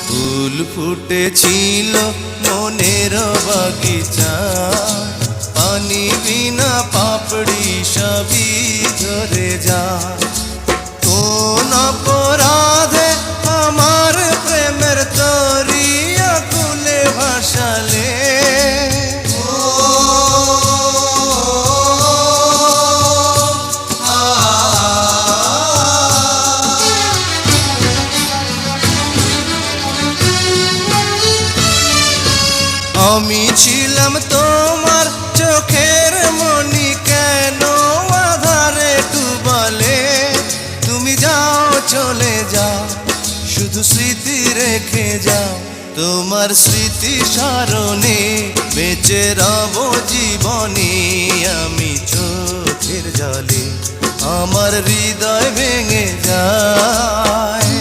ফুল ফুটেছিল মনের বাগিচা, পানি বিনা পাপড়ি সবই ঝরে যায়। কোন অপরাধে আমার প্রেমের তরি আকুলে ভাসালে, আমি ছিলাম তোমার চোখের মনি, কেন আধারে ডুবালে? তুমি যাও চলে যাও, শুধু স্মৃতি রেখে যাও। তোমার স্মৃতি স্মরণে বেঁচে রব জীবনে। আমি চোখের জলে আমার হৃদয় ভেঙে যায়।